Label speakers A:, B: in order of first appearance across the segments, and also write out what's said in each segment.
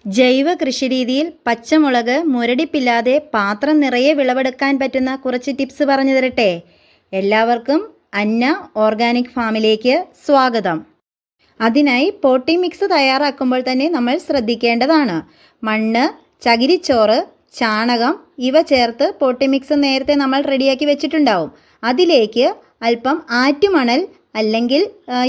A: ജൈവ കൃഷിരീതിയിൽ പച്ചമുളക് മുരടിപ്പില്ലാതെ പാത്രം നിറയെ വിളവെടുക്കാൻ പറ്റുന്ന കുറച്ച് ടിപ്സ് പറഞ്ഞു തരട്ടെ. എല്ലാവർക്കും അന്ന ഓർഗാനിക് ഫാമിലേക്ക് സ്വാഗതം. അതിനായി പോട്ടി മിക്സ് തയ്യാറാക്കുമ്പോൾ തന്നെ നമ്മൾ ശ്രദ്ധിക്കേണ്ടതാണ്. മണ്ണ്, ചകിരിച്ചോറ്, ചാണകം ഇവ ചേർത്ത് പോട്ടി മിക്സ് നേരത്തെ നമ്മൾ റെഡിയാക്കി വെച്ചിട്ടുണ്ടാവും. അതിലേക്ക് അല്പം ആറ്റുമണൽ അല്ലെങ്കിൽ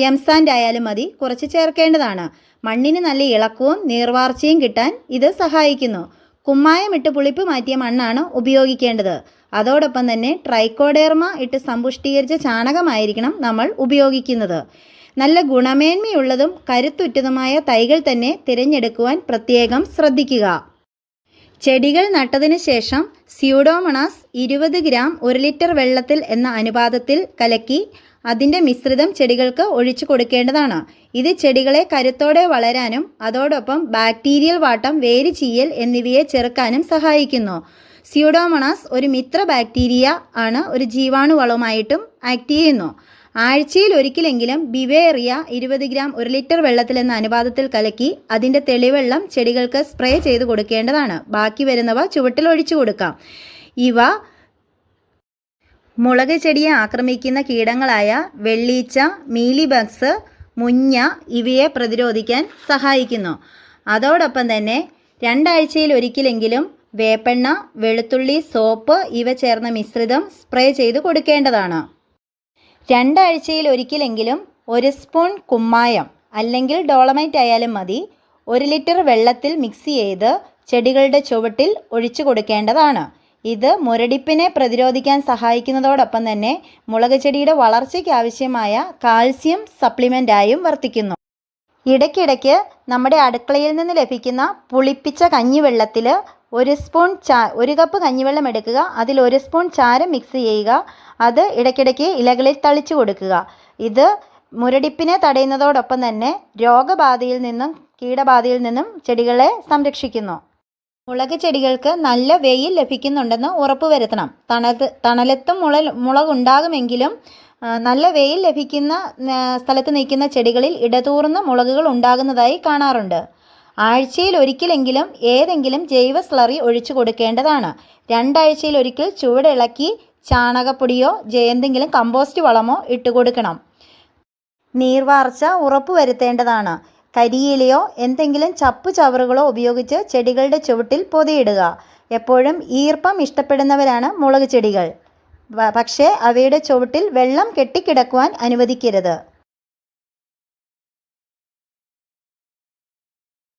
A: എംസാൻഡ് ആയാലും മതി കുറച്ച് ചേർക്കേണ്ടതാണ്. മണ്ണിന് നല്ല ഇളക്കവും നീർവാർച്ചയും കിട്ടാൻ ഇത് സഹായിക്കുന്നു. കുമ്മായമിട്ട് പുളിപ്പ് മാറ്റിയ മണ്ണാണ് ഉപയോഗിക്കേണ്ടത്. അതോടൊപ്പം തന്നെ ട്രൈക്കോഡേർമ ഇട്ട് സമ്പുഷ്ടീകരിച്ച ചാണകമായിരിക്കണം നമ്മൾ ഉപയോഗിക്കുന്നത്. നല്ല ഗുണമേന്മയുള്ളതും കരുത്തുറ്റതുമായ തൈകൾ തന്നെ തിരഞ്ഞെടുക്കുവാൻ പ്രത്യേകം ശ്രദ്ധിക്കുക. ചെടികൾ നട്ടതിന് ശേഷം സ്യൂഡോമോണാസ് 20 ഗ്രാം 1 ലിറ്റർ വെള്ളത്തിൽ എന്ന അനുപാതത്തിൽ കലക്കി അതിൻ്റെ മിശ്രിതം ചെടികൾക്ക് ഒഴിച്ചു കൊടുക്കേണ്ടതാണ്. ഇത് ചെടികളെ കരുത്തോടെ വളരാനും അതോടൊപ്പം ബാക്ടീരിയൽ വാട്ടം, വേര് ചീയൽ എന്നിവയെ ചെറുക്കാനും സഹായിക്കുന്നു. സ്യൂഡോമോണാസ് ഒരു മിത്ര ബാക്ടീരിയ ആണ്. ഒരു ജീവാണുവളമായിട്ടും ആക്ട് ചെയ്യുന്നു. ആഴ്ചയിൽ ഒരിക്കലെങ്കിലും ബിവേറിയ 20 ഗ്രാം 1 ലിറ്റർ വെള്ളത്തിൽ എന്ന അനുപാതത്തിൽ കലക്കി അതിൻ്റെ തെളിവെള്ളം ചെടികൾക്ക് സ്പ്രേ ചെയ്ത് കൊടുക്കേണ്ടതാണ്. ബാക്കി വരുന്നവ ചുവട്ടിൽ ഒഴിച്ചു കൊടുക്കാം. ഇവ മുളക് ചെടിയെ ആക്രമിക്കുന്ന കീടങ്ങളായ വെള്ളീച്ച, മീലിബഗ്സ്, മുഞ്ഞ ഇവയെ പ്രതിരോധിക്കാൻ സഹായിക്കുന്നു. അതോടൊപ്പം തന്നെ 2 ആഴ്ചയിൽ ഒരിക്കലെങ്കിലും വേപ്പെണ്ണ, വെളുത്തുള്ളി, സോപ്പ് ഇവ ചേർന്ന മിശ്രിതം സ്പ്രേ ചെയ്ത് കൊടുക്കേണ്ടതാണ്. 2 ആഴ്ചയിൽ ഒരിക്കലെങ്കിലും 1 സ്പൂൺ കുമ്മായം അല്ലെങ്കിൽ ഡോളമൈറ്റ് ആയാലും മതി 1 ലിറ്റർ വെള്ളത്തിൽ മിക്സ് ചെയ്ത് ചെടികളുടെ ചുവട്ടിൽ ഒഴിച്ചു കൊടുക്കേണ്ടതാണ്. ഇത് മുരടിപ്പിനെ പ്രതിരോധിക്കാൻ സഹായിക്കുന്നതോടൊപ്പം തന്നെ മുളക് ചെടിയുടെ വളർച്ചയ്ക്ക് ആവശ്യമായ കാൽസ്യം സപ്ലിമെൻ്റായും വർത്തിക്കുന്നു. ഇടയ്ക്കിടയ്ക്ക് നമ്മുടെ അടുക്കളയിൽ നിന്ന് ലഭിക്കുന്ന പുളിപ്പിച്ച കഞ്ഞിവെള്ളത്തിൽ 1 കപ്പ് കഞ്ഞിവെള്ളം എടുക്കുക. അതിൽ 1 സ്പൂൺ ചാരം മിക്സ് ചെയ്യുക. അത് ഇടയ്ക്കിടയ്ക്ക് ഇലകളിൽ തളിച്ചു കൊടുക്കുക. ഇത് മുരടിപ്പിനെ തടയുന്നതോടൊപ്പം തന്നെ രോഗബാധയിൽ നിന്നും കീടബാധയിൽ നിന്നും ചെടികളെ സംരക്ഷിക്കുന്നു. മുളക് ചെടികൾക്ക് നല്ല വെയിൽ ലഭിക്കുന്നുണ്ടെന്ന് ഉറപ്പുവരുത്തണം. തണലത്തും മുളകുണ്ടാകുമെങ്കിലും നല്ല വെയിൽ ലഭിക്കുന്ന സ്ഥലത്ത് നിൽക്കുന്ന ചെടികളിൽ ഇടതൂർന്ന മുളകുകൾ ഉണ്ടാകുന്നതായി കാണാറുണ്ട്. ആഴ്ചയിൽ ഒരിക്കലെങ്കിലും ഏതെങ്കിലും ജൈവ സ്ലറി ഒഴിച്ചു കൊടുക്കേണ്ടതാണ്. 2 ആഴ്ചയിൽ ഒരിക്കൽ ചുവടിളക്കി ചാണകപ്പൊടിയോ എന്തെങ്കിലും കമ്പോസ്റ്റ് വളമോ ഇട്ടുകൊടുക്കണം. നീർവാർച്ച ഉറപ്പുവരുത്തേണ്ടതാണ്. കരിയിലയോ എന്തെങ്കിലും ചപ്പുചവറുകളോ ഉപയോഗിച്ച് ചെടികളുടെ ചുവട്ടിൽ പൊതിയിടുക. എപ്പോഴും ഈർപ്പം ഇഷ്ടപ്പെടുന്നവരാണ് മുളക് ചെടികൾ. പക്ഷേ അവയുടെ ചുവട്ടിൽ വെള്ളം കെട്ടിക്കിടക്കുവാൻ അനുവദിക്കരുത്.